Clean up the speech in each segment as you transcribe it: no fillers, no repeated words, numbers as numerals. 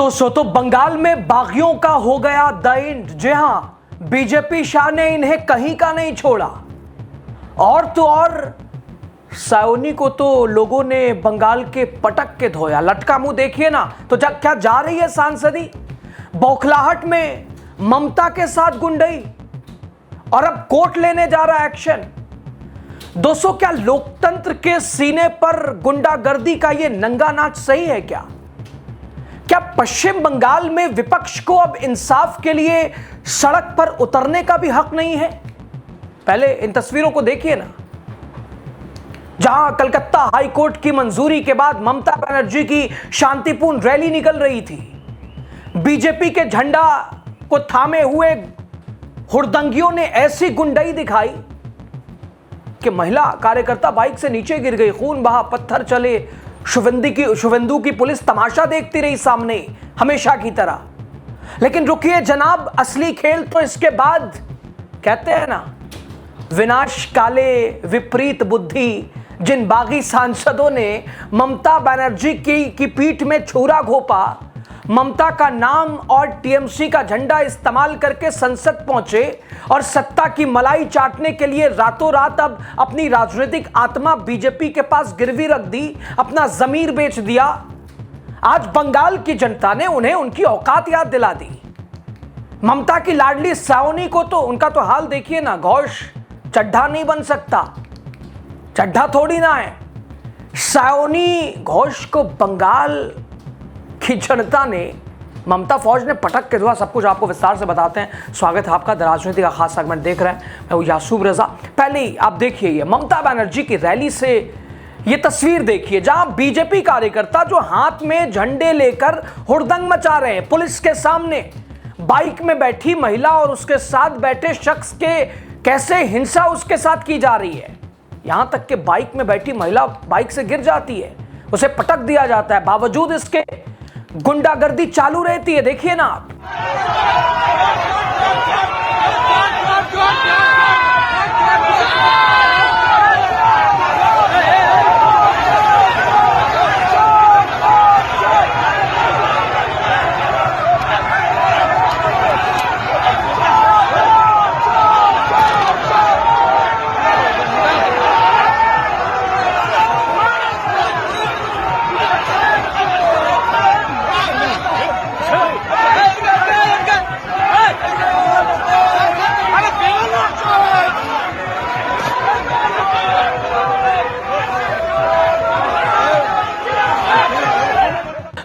दोस्तों, तो बंगाल में बागियों का हो गया द एंड। जी हां, बीजेपी शाह ने इन्हें कहीं का नहीं छोड़ा। और तो और सायोनी को तो लोगों ने बंगाल के पटक के धोया। लटका मुंह देखिए ना। तो क्या जा रही है सांसदी बौखलाहट में ममता के साथ गुंडई, और अब कोर्ट लेने जा रहा है एक्शन। दोस्तों, क्या लोकतंत्र के सीने पर गुंडागर्दी का यह नंगा नाच सही है? क्या पश्चिम बंगाल में विपक्ष को अब इंसाफ के लिए सड़क पर उतरने का भी हक नहीं है? पहले इन तस्वीरों को देखिए ना, जहां कलकत्ता हाई कोर्ट की मंजूरी के बाद ममता बनर्जी की शांतिपूर्ण रैली निकल रही थी। बीजेपी के झंडा को थामे हुए हुड़दंगियों ने ऐसी गुंडई दिखाई कि महिला कार्यकर्ता बाइक से नीचे गिर गई, खून बहा, पत्थर चले। शुभेंदु की पुलिस तमाशा देखती रही सामने, हमेशा की तरह। लेकिन रुकिए जनाब, असली खेल तो इसके बाद। कहते हैं ना, विनाश काले विपरीत बुद्धि। जिन बागी सांसदों ने ममता बनर्जी की पीठ में छुरा घोंपा, ममता का नाम और टीएमसी का झंडा इस्तेमाल करके संसद पहुंचे और सत्ता की मलाई चाटने के लिए रातों रात अब अपनी राजनीतिक आत्मा बीजेपी के पास गिरवी रख दी, अपना जमीर बेच दिया। आज बंगाल की जनता ने उन्हें उनकी औकात याद दिला दी। ममता की लाडली सायोनी को तो उनका तो हाल देखिए ना। घोष चड्ढा नहीं बन सकता, चड्ढा थोड़ी ना है। सायोनी घोष को बंगाल की जनता ने, ममता फौज ने पटक के धोया। सब कुछ आपको विस्तार से बताते हैं। स्वागत है आपका। द राजनीति का खास सेगमेंट देख रहे हैं। मैं हूं यासूब रजा। पहले ही आप देखिए ये ममता बनर्जी की रैली से ये तस्वीर देखिए, जहां बीजेपी कार्यकर्ता जो हाथ में झंडे लेकर हुड़दंग मचा रहे हैं पुलिस के सामने। बाइक में बैठी महिला और उसके साथ बैठे शख्स के कैसे हिंसा उसके साथ की जा रही है। यहां तक कि बाइक में बैठी महिला बाइक से गिर जाती है, उसे पटक दिया जाता है। बावजूद इसके गुंडागर्दी चालू रहती है। देखिए ना आप।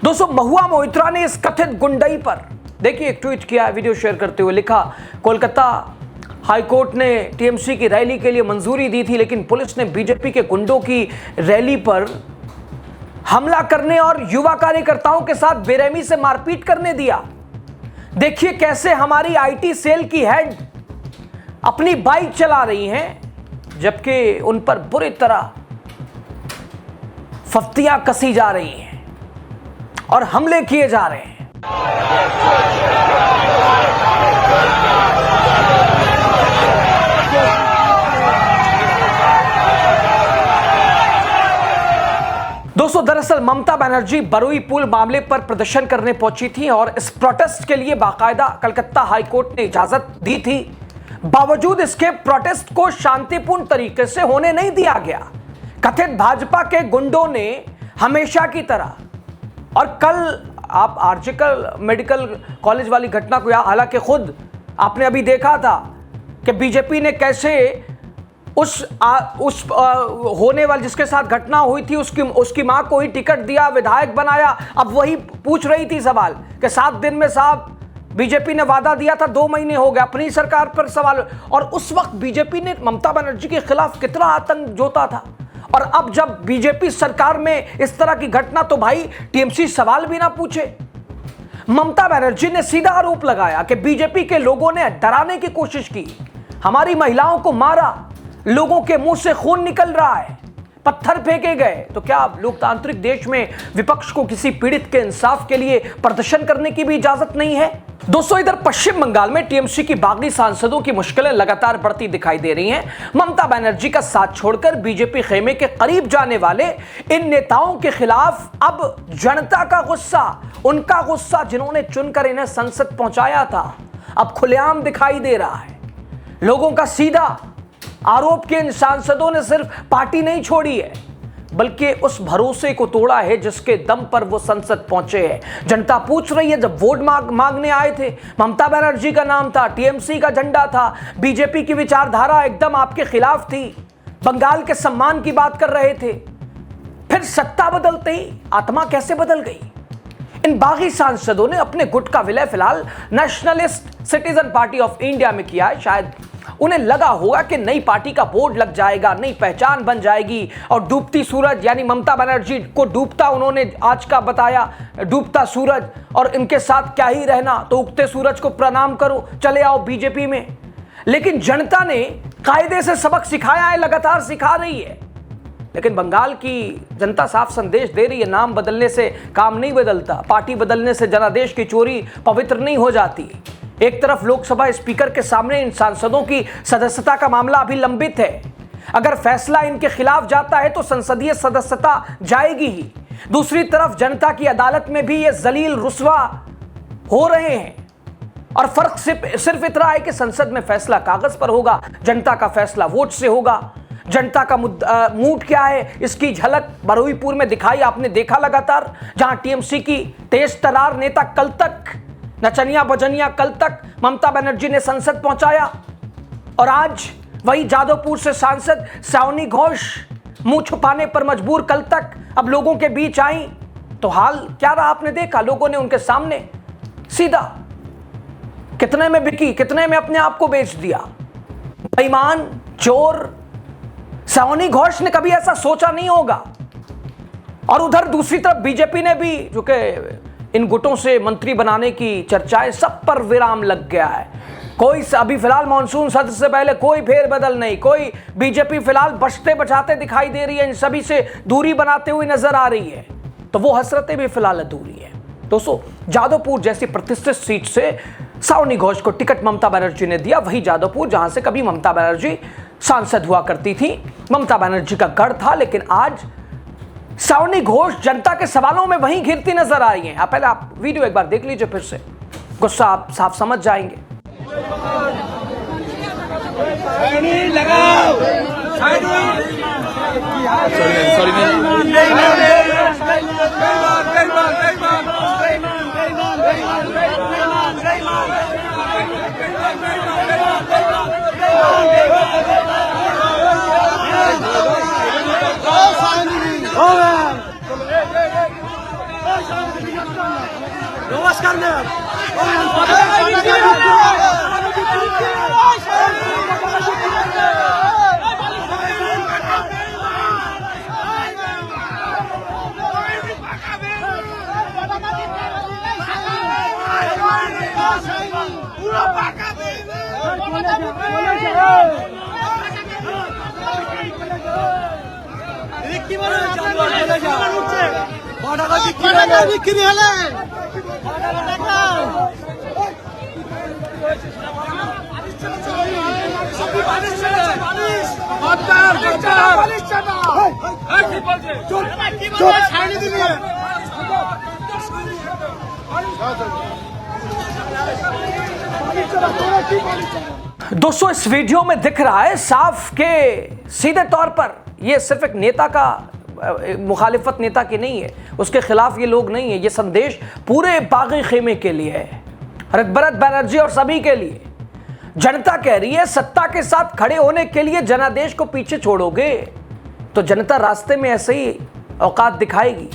दोस्तों, महुआ मोइत्रा ने इस कथित गुंडई पर देखिए एक ट्वीट किया, वीडियो शेयर करते हुए लिखा, कोलकाता हाईकोर्ट ने टीएमसी की रैली के लिए मंजूरी दी थी, लेकिन पुलिस ने बीजेपी के गुंडों की रैली पर हमला करने और युवा कार्यकर्ताओं के साथ बेरहमी से मारपीट करने दिया। देखिए कैसे हमारी आईटी सेल की हेड अपनी बाइक चला रही हैं, जबकि उन पर बुरी तरह फफ्तियां कसी जा रही हैं और हमले किए जा रहे हैं। दोस्तों, दरअसल ममता बनर्जी बरुई पुल मामले पर प्रदर्शन करने पहुंची थी और इस प्रोटेस्ट के लिए बाकायदा कलकत्ता हाईकोर्ट ने इजाजत दी थी। बावजूद इसके प्रोटेस्ट को शांतिपूर्ण तरीके से होने नहीं दिया गया। कथित भाजपा के गुंडों ने हमेशा की तरह, और कल आप आर्जिकल मेडिकल कॉलेज वाली घटना को, हालांकि खुद आपने अभी देखा था कि बीजेपी ने कैसे उस होने वाले जिसके साथ घटना हुई थी उसकी मां को ही टिकट दिया, विधायक बनाया। अब वही पूछ रही थी सवाल कि 7 दिन में साहब बीजेपी ने वादा दिया था, 2 महीने हो गए, अपनी सरकार पर सवाल। और उस वक्त बीजेपी ने ममता बनर्जी के खिलाफ कितना आतंक जोता था, और अब जब बीजेपी सरकार में इस तरह की घटना, तो भाई टीएमसी सवाल भी ना पूछे। ममता बनर्जी ने सीधा आरोप लगाया कि बीजेपी के लोगों ने डराने की कोशिश की, हमारी महिलाओं को मारा, लोगों के मुंह से खून निकल रहा है। पत्थर फेंके गए। तो क्या लोकतांत्रिक देश में विपक्ष को किसी पीड़ित के इंसाफ के लिए प्रदर्शन करने की भी इजाजत नहीं है? दोस्तों, इधर पश्चिम बंगाल में टीएमसी की बागी सांसदों की मुश्किलें लगातार बढ़ती दिखाई दे रही हैं। ममता बनर्जी का साथ छोड़कर बीजेपी खेमे के करीब जाने वाले इन नेताओं के खिलाफ अब जनता का गुस्सा, उनका गुस्सा जिन्होंने चुनकर इन्हें संसद पहुंचाया था, अब खुलेआम दिखाई दे रहा है। लोगों का सीधा आरोप कि इन सांसदों ने सिर्फ पार्टी नहीं छोड़ी है, बल्कि उस भरोसे को तोड़ा है जिसके दम पर वो संसद पहुंचे हैं। जनता पूछ रही है, जब वोट मांगने आए थे, ममता बनर्जी का नाम था, टीएमसी का झंडा था, बीजेपी की विचारधारा एकदम आपके खिलाफ थी, बंगाल के सम्मान की बात कर रहे थे, फिर सत्ता बदलते ही आत्मा कैसे बदल गई? इन बागी सांसदों ने अपने गुट का विलय फिलहाल nationalist citizen party of India में किया है। शायद उन्हें लगा होगा कि नई पार्टी का बोर्ड लग जाएगा, नई पहचान बन जाएगी और डूबती सूरज यानी ममता बनर्जी को डूबता उन्होंने आज का बताया, डूबता सूरज, और इनके साथ क्या ही रहना, तो उगते सूरज को प्रणाम करो, चले आओ बीजेपी में। लेकिन जनता ने कायदे से सबक सिखाया है, लगातार सिखा रही है। लेकिन बंगाल की जनता साफ संदेश दे रही है, नाम बदलने से काम नहीं बदलता, पार्टी बदलने से जनादेश की चोरी पवित्र नहीं हो जाती। एक तरफ लोकसभा स्पीकर के सामने इन सांसदों की सदस्यता का मामला अभी लंबित है। अगर फैसला इनके खिलाफ जाता है तो संसदीय सदस्यता जाएगी ही। दूसरी तरफ जनता की अदालत में भी ये जलील रुस्वा हो रहे हैं। और फर्क सिर्फ इतना है कि संसद में फैसला कागज पर होगा, जनता का फैसला वोट से होगा। जनता का मूड क्या है, इसकी झलक बरुईपुर में दिखाई आपने देखा लगातार, जहां टीएमसी की तेज तरार नेता कल तक नचनिया बजनिया कल तक ममता बनर्जी ने संसद पहुंचाया, और आज वही जादवपुर से सांसद सावनी घोष मुंह छुपाने पर मजबूर कल तक अब लोगों के बीच आई। तो हाल क्या रहा आपने देखा, लोगों ने उनके सामने सीधा कितने में बिकी, कितने में अपने आप को बेच दिया। बेईमान, चोर सावनी घोष ने कभी ऐसा सोचा नहीं होगा। और उधर दूसरी तरफ बीजेपी ने भी, जो कि इन गुटों से मंत्री बनाने की चर्चाएं, सब पर विराम लग गया है। कोई अभी फिलहाल मानसून सत्र से पहले कोई फेरबदल नहीं, कोई बीजेपी फिलहाल बचते बचाते दिखाई दे रही है, इन सभी से दूरी बनाते हुए नजर आ रही है। तो वो हसरतें भी फिलहाल अधूरी है। दोस्तों, जादवपुर जैसी प्रतिष्ठित सीट से सावनी घोष को टिकट ममता बनर्जी ने दिया, वही जादवपुर जहां से कभी ममता बनर्जी सांसद हुआ करती थी, ममता बनर्जी का गढ़ था। लेकिन आज सावनी घोष जनता के सवालों में वहीं घिरती नजर आ रही हैं। पहले आप वीडियो एक बार देख लीजिए, फिर से गुस्सा आप साफ समझ जाएंगे। नमस्कार मैम। दोस्तों, इस वीडियो में दिख रहा है साफ के सीधे तौर पर ये सिर्फ एक नेता का मुखालिफत नेता की नहीं है, उसके खिलाफ ये लोग नहीं है। ये संदेश पूरे बागी खेमे के लिए है, रघुबर बनर्जी और सभी के लिए। जनता कह रही है, सत्ता के साथ खड़े होने के लिए जनादेश को पीछे छोड़ोगे तो जनता रास्ते में ऐसे ही औकात दिखाएगी।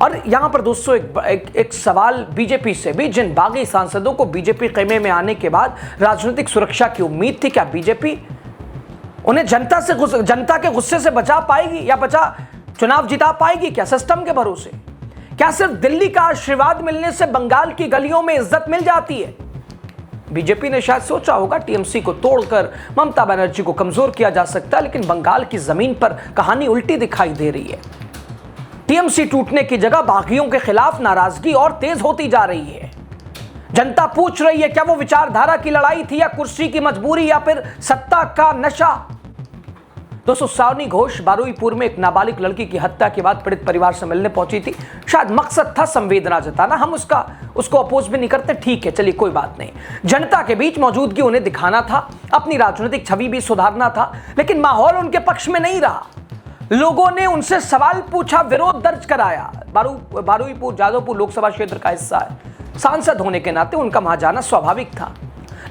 और यहां पर दोस्तों एक सवाल बीजेपी से भी, जिन बागी सांसदों को बीजेपी खेमे में आने के बाद राजनीतिक सुरक्षा की उम्मीद थी, क्या बीजेपी उन्हें जनता के गुस्से से बचा पाएगी या चुनाव जिता पाएगी? क्या सिस्टम के भरोसे? क्या सिर्फ दिल्ली का आशीर्वाद मिलने से बंगाल की गलियों में इज्जत मिल जाती है? बीजेपी ने शायद सोचा होगा टीएमसी को तोड़कर ममता बनर्जी को कमजोर किया जा सकता है, लेकिन बंगाल की जमीन पर कहानी उल्टी दिखाई दे रही है। टीएमसी टूटने की जगह बागियों के खिलाफ नाराजगी और तेज होती जा रही है। जनता पूछ रही है क्या वो विचारधारा की लड़ाई थी या कुर्सी की मजबूरी या फिर सत्ता का नशा। दोस्तों, सावनी घोष बारुईपुर में एक नाबालिग लड़की की हत्या के बाद पीड़ित परिवार से मिलने पहुंची थी। शायद मकसद था संवेदना जताना। हम उसको अपोज भी नहीं करते, ठीक है, चलिए कोई बात नहीं। जनता के बीच मौजूदगी उन्हें दिखाना था, अपनी राजनीतिक छवि भी सुधारना था, लेकिन माहौल उनके पक्ष में नहीं रहा। लोगों ने उनसे सवाल पूछा, विरोध दर्ज कराया। बारुईपुर जादवपुर लोकसभा क्षेत्र का हिस्सा है, सांसद होने के नाते उनका वहां जाना स्वाभाविक था।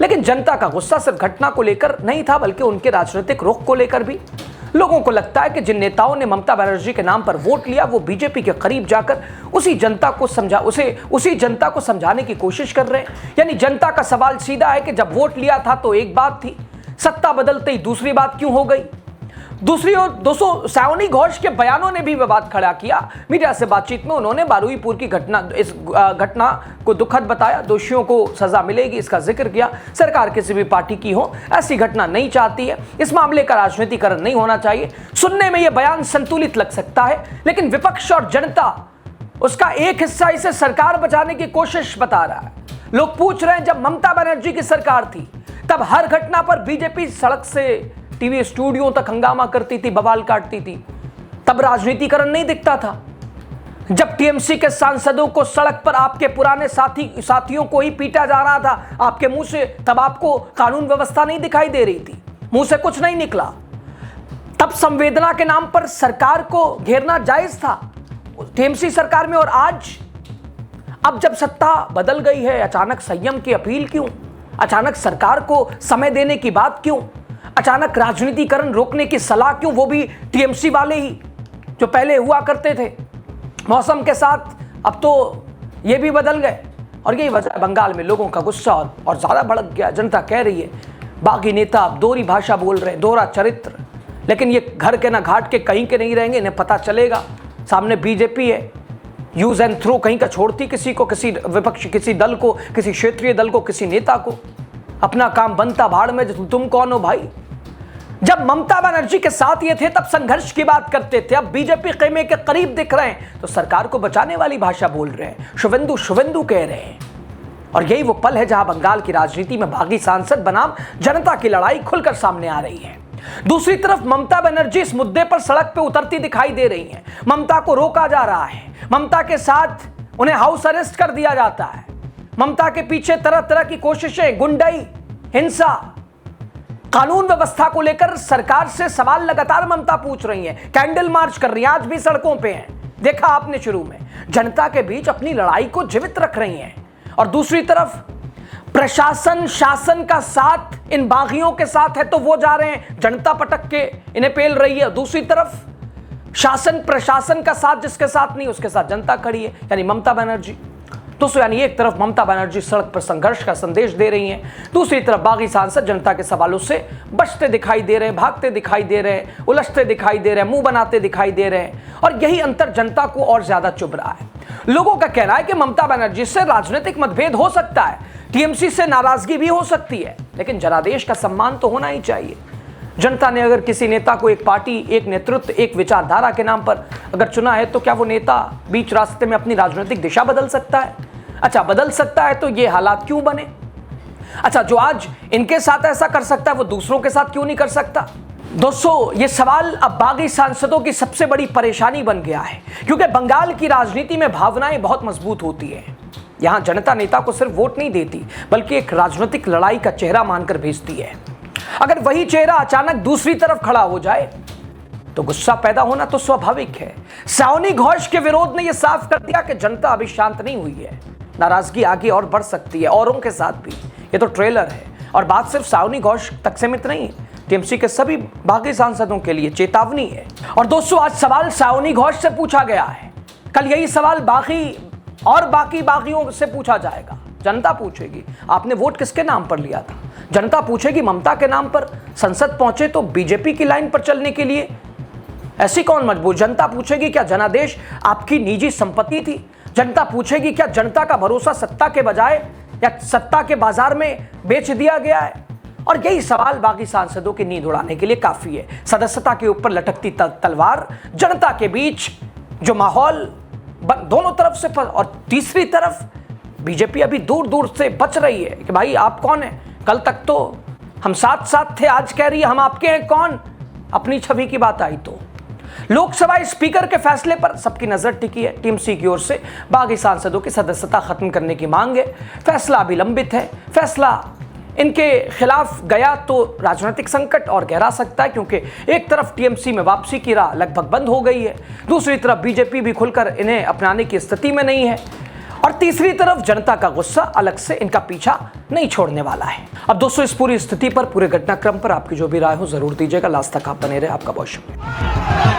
लेकिन जनता का गुस्सा सिर्फ घटना को लेकर नहीं था, बल्कि उनके राजनीतिक रुख को लेकर भी। लोगों को लगता है कि जिन नेताओं ने ममता बनर्जी के नाम पर वोट लिया वो बीजेपी के करीब जाकर उसी जनता को समझाने की कोशिश कर रहे हैं। यानी जनता का सवाल सीधा है कि जब वोट लिया था तो एक बात थी, सत्ता बदलते ही दूसरी बात क्यों हो गई। दूसरी ओर दोस्तों, सावनी घोष के बयानों ने भी विवाद खड़ा किया। मीडिया से बातचीत में उन्होंने बारुईपुर की इस घटना को दुखद बताया, दोषियों को सजा मिलेगी इसका जिक्र किया। सरकार किसी भी पार्टी की हो ऐसी घटना नहीं चाहती है, इस मामले का राजनीतिकरण नहीं होना चाहिए। सुनने में यह बयान संतुलित लग सकता है, लेकिन विपक्ष और जनता उसका एक हिस्सा इसे सरकार बचाने की कोशिश बता रहा है। लोग पूछ रहे हैं, जब ममता बनर्जी की सरकार थी तब हर घटना पर बीजेपी सड़क से टीवी स्टूडियो तक हंगामा करती थी, बवाल काटती थी, तब राजनीतिकरण नहीं दिखता था। जब टीएमसी के सांसदों को सड़क पर आपके पुराने साथियों को ही पीटा जा रहा था आपके मुंह से, तब आपको कानून व्यवस्था नहीं दिखाई दे रही थी, मुंह से कुछ नहीं निकला। तब संवेदना के नाम पर सरकार को घेरना जायज था टीएमसी सरकार में। और आज अब जब सत्ता बदल गई है, अचानक संयम की अपील क्यों? अचानक सरकार को समय देने की बात क्यों? अचानक राजनीतिकरण रोकने की सलाह क्यों, वो भी टीएमसी वाले ही जो पहले हुआ करते थे। मौसम के साथ अब तो ये भी बदल गए, और यही वजह है बंगाल में लोगों का गुस्सा और ज्यादा भड़क गया। जनता कह रही है बागी नेता अब दोहरी भाषा बोल रहे हैं, दोहरा चरित्र, लेकिन ये घर के ना घाट के कहीं के नहीं रहेंगे। इन्हें पता चलेगा सामने बीजेपी है, यूज एंड थ्रो कहीं का छोड़ती किसी को, किसी विपक्ष, किसी दल को, किसी क्षेत्रीय दल को, किसी नेता को। अपना काम बनता भाड़ में, तुम कौन हो भाई। जब ममता बनर्जी के साथ ये थे तब संघर्ष की बात करते थे, अब बीजेपी खेमे के करीब दिख रहे हैं तो सरकार को बचाने वाली भाषा बोल रहे हैं, शुवेंदु कह रहे हैं। और यही वो पल है जहां बंगाल की राजनीति में बागी सांसद बनाम जनता की लड़ाई खुलकर सामने आ रही है। दूसरी तरफ ममता बनर्जी इस मुद्दे पर सड़क पर उतरती दिखाई दे रही हैं। ममता को रोका जा रहा है, ममता के साथ उन्हें हाउस अरेस्ट कर दिया जाता है, ममता के पीछे तरह तरह की कोशिशें, गुंडाई, हिंसा, कानून व्यवस्था को लेकर सरकार से सवाल लगातार ममता पूछ रही है, कैंडल मार्च कर रही है, आज भी सड़कों पे हैं, देखा आपने शुरू में। जनता के बीच अपनी लड़ाई को जीवित रख रही हैं। और दूसरी तरफ प्रशासन, शासन का साथ इन बागियों के साथ है तो वो जा रहे हैं, जनता पटक के इन्हें पेल रही है। दूसरी तरफ शासन प्रशासन का साथ जिसके साथ नहीं, उसके साथ जनता खड़ी है, यानी ममता बनर्जी। दोस्तों, यानी एक तरफ ममता बनर्जी सड़क पर संघर्ष का संदेश दे रही हैं, दूसरी तरफ बागी सांसद जनता के सवालों से बचते दिखाई दे रहे हैं, भागते दिखाई दे रहे हैं, उलझते दिखाई दे रहे हैं, मुंह बनाते दिखाई दे रहे हैं। और यही अंतर जनता को और ज्यादा चुभ रहा है। लोगों का कहना है कि ममता बनर्जी से राजनीतिक मतभेद हो सकता है, टीएमसी से नाराजगी भी हो सकती है, लेकिन जनादेश का सम्मान तो होना ही चाहिए। जनता ने अगर किसी नेता को एक पार्टी, एक नेतृत्व, एक विचारधारा के नाम पर अगर चुना है तो क्या वो नेता बीच रास्ते में अपनी राजनीतिक दिशा बदल सकता है? अच्छा, बदल सकता है तो ये हालात क्यों बने? अच्छा, जो आज इनके साथ ऐसा कर सकता है वो दूसरों के साथ क्यों नहीं कर सकता? दोस्तों, ये सवाल अब बागी सांसदों की सबसे बड़ी परेशानी बन गया है, क्योंकि बंगाल की राजनीति में भावनाएं बहुत मजबूत होती है। यहां जनता नेता को सिर्फ वोट नहीं देती, बल्कि एक राजनीतिक लड़ाई का चेहरा मानकर भेजती है। अगर वही चेहरा अचानक दूसरी तरफ खड़ा हो जाए तो गुस्सा पैदा होना तो स्वाभाविक है। सावनी घोष के विरोध ने यह साफ कर दिया कि जनता अभी शांत नहीं हुई है, नाराजगी आगे और बढ़ सकती है, औरों के साथ भी। ये तो ट्रेलर है, और बात सिर्फ सावनी घोष तक सीमित नहीं है, टीएमसी के सभी बागी सांसदों के लिए चेतावनी है। और दोस्तों, आज सवाल सावनी घोष से पूछा गया है, कल यही सवाल बाकी बागियों से पूछा जाएगा। जनता पूछेगी आपने वोट किसके नाम पर लिया था, जनता पूछेगी ममता के नाम पर संसद पहुंचे तो बीजेपी की लाइन पर चलने के लिए ऐसी कौन मजबूर? जनता पूछेगी क्या जनादेश आपकी निजी संपत्ति थी? जनता पूछेगी क्या जनता का भरोसा सत्ता के बजाय या सत्ता के बाजार में बेच दिया गया है? और यही सवाल बाकी सांसदों की नींद उड़ाने के लिए काफी है। सदस्यता के ऊपर लटकती तलवार, जनता के बीच जो माहौल दोनों तरफ से और तीसरी तरफ बीजेपी अभी दूर दूर से बच रही है कि भाई आप कौन है? कल तक तो हम साथ साथ थे, आज कह रही है हम आपके हैं कौन? अपनी छवि की बात आई तो लोकसभा स्पीकर के फैसले पर सबकी नजर टिकी है। टीएमसी की ओर से बागी सांसदों की सदस्यता खत्म करने की मांग है। फैसला अभी लंबित है। फैसला इनके खिलाफ गया तो राजनीतिक संकट और गहरा सकता है, क्योंकि एक तरफ टीएमसी में वापसी की राह लगभग बंद हो गई है, दूसरी तरफ बीजेपी भी खुलकर इन्हें अपनाने की स्थिति में नहीं है, और तीसरी तरफ जनता का गुस्सा अलग से इनका पीछा नहीं छोड़ने वाला है। अब दोस्तों, इस पूरी स्थिति पर, पूरे घटनाक्रम पर आपकी जो भी राय हो जरूर दीजिएगा। लास्ट तक आप बने रहे। आपका बहुत शुक्रिया।